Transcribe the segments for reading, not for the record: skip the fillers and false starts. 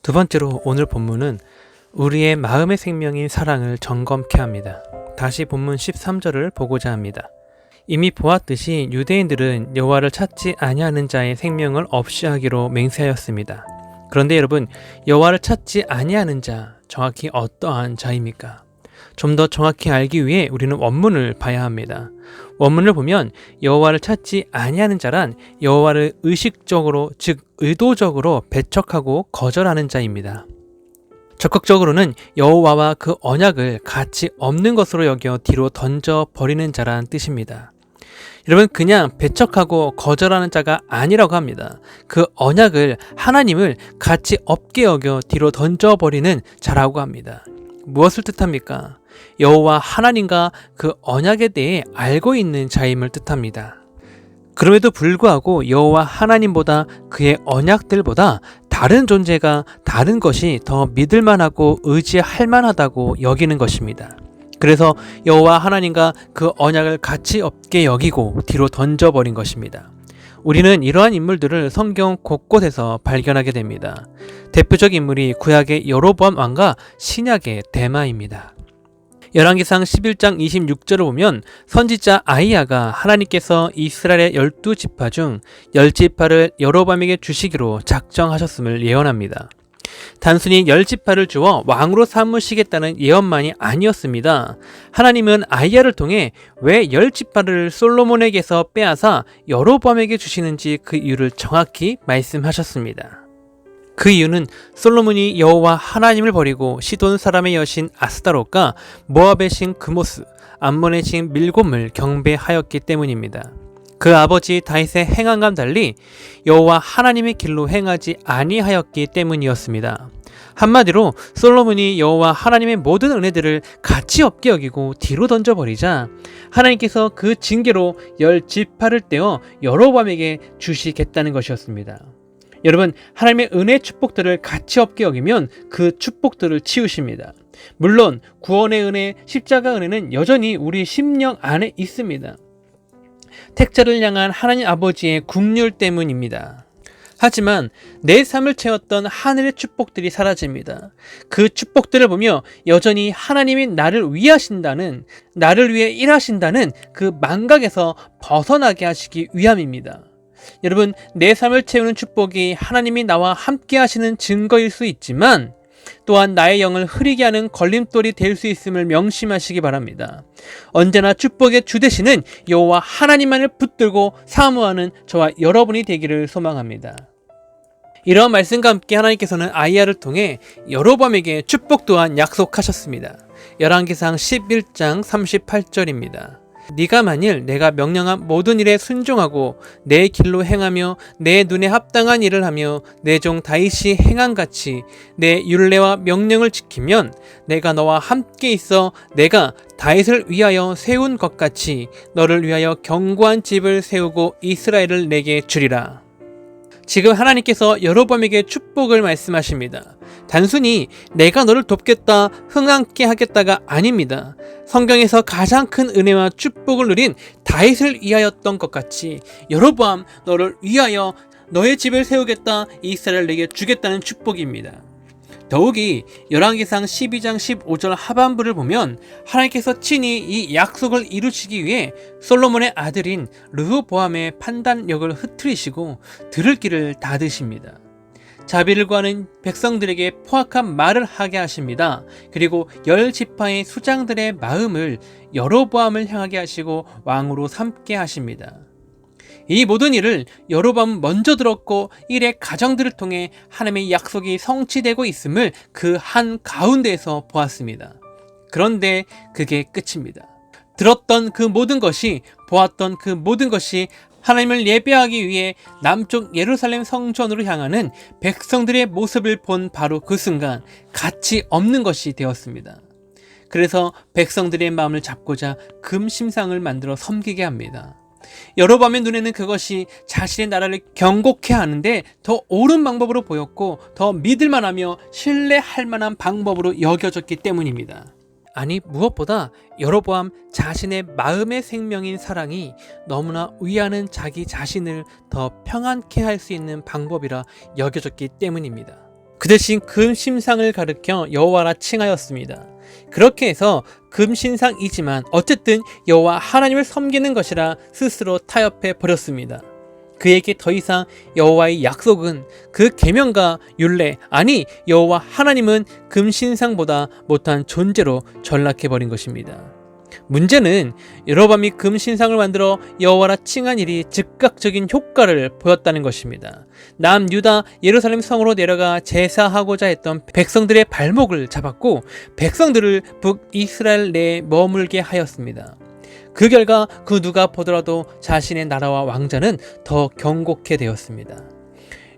두 번째로 오늘 본문은 우리의 마음의 생명인 사랑을 점검케 합니다. 다시 본문 13절을 보고자 합니다. 이미 보았듯이 유대인들은 여호와를 찾지 아니하는 자의 생명을 없이 하기로 맹세하였습니다. 그런데 여러분, 여호와를 찾지 아니하는 자, 정확히 어떠한 자입니까? 좀 더 정확히 알기 위해 우리는 원문을 봐야 합니다. 원문을 보면 여호와를 찾지 아니하는 자란 여호와를 의식적으로, 즉 의도적으로 배척하고 거절하는 자입니다. 적극적으로는 여호와와 그 언약을 가치 없는 것으로 여겨 뒤로 던져버리는 자란 뜻입니다. 여러분, 그냥 배척하고 거절하는 자가 아니라고 합니다. 그 언약을, 하나님을 가치 없게 여겨 뒤로 던져버리는 자라고 합니다. 무엇을 뜻합니까? 여호와 하나님과 그 언약에 대해 알고 있는 자임을 뜻합니다. 그럼에도 불구하고 여호와 하나님보다 그의 언약들보다 다른 존재가, 다른 것이 더 믿을만하고 의지할 만하다고 여기는 것입니다. 그래서 여호와 하나님과 그 언약을 가치 없게 여기고 뒤로 던져버린 것입니다. 우리는 이러한 인물들을 성경 곳곳에서 발견하게 됩니다. 대표적 인물이 구약의 여로보암 왕과 신약의 데마입니다. 열왕기상 11장 26절을 보면 선지자 아히야가 하나님께서 이스라엘의 12지파 중 10지파를 여로보암에게 주시기로 작정하셨음을 예언합니다. 단순히 10지파를 주어 왕으로 삼으시겠다는 예언만이 아니었습니다. 하나님은 아히야를 통해 왜 10지파를 솔로몬에게서 빼앗아 여로보암에게 주시는지 그 이유를 정확히 말씀하셨습니다. 그 이유는 솔로몬이 여호와 하나님을 버리고 시돈 사람의 여신 아스타롯과 모압의 신 그모스, 암몬의 신 밀곰을 경배하였기 때문입니다. 그 아버지 다윗의 행함과 달리 여호와 하나님의 길로 행하지 아니하였기 때문이었습니다. 한마디로 솔로몬이 여호와 하나님의 모든 은혜들을 가치 없게 여기고 뒤로 던져버리자 하나님께서 그 징계로 10지파를 떼어 여로보암에게 주시겠다는 것이었습니다. 여러분, 하나님의 은혜 축복들을 가치 없게 여기면 그 축복들을 치우십니다. 물론 구원의 은혜, 십자가 은혜는 여전히 우리 심령 안에 있습니다. 택자를 향한 하나님 아버지의 긍휼 때문입니다. 하지만 내 삶을 채웠던 하늘의 축복들이 사라집니다. 그 축복들을 보며 여전히 하나님이 나를 위하신다는, 나를 위해 일하신다는 그 망각에서 벗어나게 하시기 위함입니다. 여러분, 내 삶을 채우는 축복이 하나님이 나와 함께 하시는 증거일 수 있지만 또한 나의 영을 흐리게 하는 걸림돌이 될 수 있음을 명심하시기 바랍니다. 언제나 축복의 주 되시는 여호와 하나님만을 붙들고 사모하는 저와 여러분이 되기를 소망합니다. 이러한 말씀과 함께 하나님께서는 아히야를 통해 여로보암에게 축복 또한 약속하셨습니다. 열왕기상 11장 38절입니다. 네가 만일 내가 명령한 모든 일에 순종하고 내 길로 행하며 내 눈에 합당한 일을 하며 내 종 다윗이 행한같이 내 율례와 명령을 지키면 내가 너와 함께 있어 내가 다윗을 위하여 세운 것 같이 너를 위하여 견고한 집을 세우고 이스라엘을 내게 주리라. 지금 하나님께서 여로보암에게 축복을 말씀하십니다. 단순히 내가 너를 돕겠다, 흥하게 하겠다가 아닙니다. 성경에서 가장 큰 은혜와 축복을 누린 다윗을 위하였던 것 같이 여로보암, 너를 위하여 너의 집을 세우겠다, 이스라엘을 내게 주겠다는 축복입니다. 더욱이 열왕기상 12장 15절 하반부를 보면 하나님께서 친히 이 약속을 이루시기 위해 솔로몬의 아들인 르호보암의 판단력을 흐트리시고 들을 길을 닫으십니다. 자비를 구하는 백성들에게 포악한 말을 하게 하십니다. 그리고 10지파의 수장들의 마음을 여로보암을 향하게 하시고 왕으로 삼게 하십니다. 이 모든 일을 여로보암은 먼저 들었고 일의 가정들을 통해 하나님의 약속이 성취되고 있음을 그 한 가운데에서 보았습니다. 그런데 그게 끝입니다. 들었던 그 모든 것이, 보았던 그 모든 것이 하나님을 예배하기 위해 남쪽 예루살렘 성전으로 향하는 백성들의 모습을 본 바로 그 순간 가치 없는 것이 되었습니다. 그래서 백성들의 마음을 잡고자 금심상을 만들어 섬기게 합니다. 여로보암의 눈에는 그것이 자신의 나라를 경고케 하는데 더 옳은 방법으로 보였고 더 믿을만하며 신뢰할 만한 방법으로 여겨졌기 때문입니다. 아니, 무엇보다 여로보암 자신의 마음의 생명인 사랑이 너무나 위하는 자기 자신을 더 평안케 할 수 있는 방법이라 여겨졌기 때문입니다. 그 대신 금신상을 가리켜 여호와라 칭하였습니다. 그렇게 해서 금신상이지만 어쨌든 여호와 하나님을 섬기는 것이라 스스로 타협해 버렸습니다. 그에게 더 이상 여호와의 약속은 그 계명과 율례, 아니 여호와 하나님은 금신상보다 못한 존재로 전락해 버린 것입니다. 문제는 여로보암이 금신상을 만들어 여호와라 칭한 일이 즉각적인 효과를 보였다는 것입니다. 남유다 예루살렘 성으로 내려가 제사하고자 했던 백성들의 발목을 잡았고 백성들을 북이스라엘 내에 머물게 하였습니다. 그 결과 그 누가 보더라도 자신의 나라와 왕자는 더 경고케 되었습니다.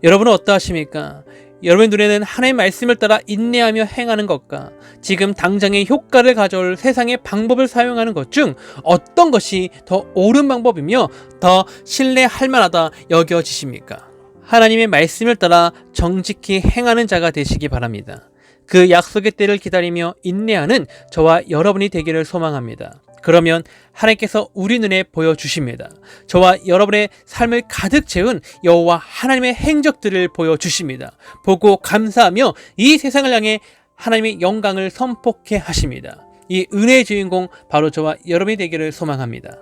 여러분은 어떠하십니까? 여러분의 눈에는 하나님의 말씀을 따라 인내하며 행하는 것과 지금 당장의 효과를 가져올 세상의 방법을 사용하는 것 중 어떤 것이 더 옳은 방법이며 더 신뢰할 만하다 여겨지십니까? 하나님의 말씀을 따라 정직히 행하는 자가 되시기 바랍니다. 그 약속의 때를 기다리며 인내하는 저와 여러분이 되기를 소망합니다. 그러면 하나님께서 우리 눈에 보여주십니다. 저와 여러분의 삶을 가득 채운 여호와 하나님의 행적들을 보여주십니다. 보고 감사하며 이 세상을 향해 하나님의 영광을 선포케 하십니다. 이 은혜의 주인공 바로 저와 여러분이 되기를 소망합니다.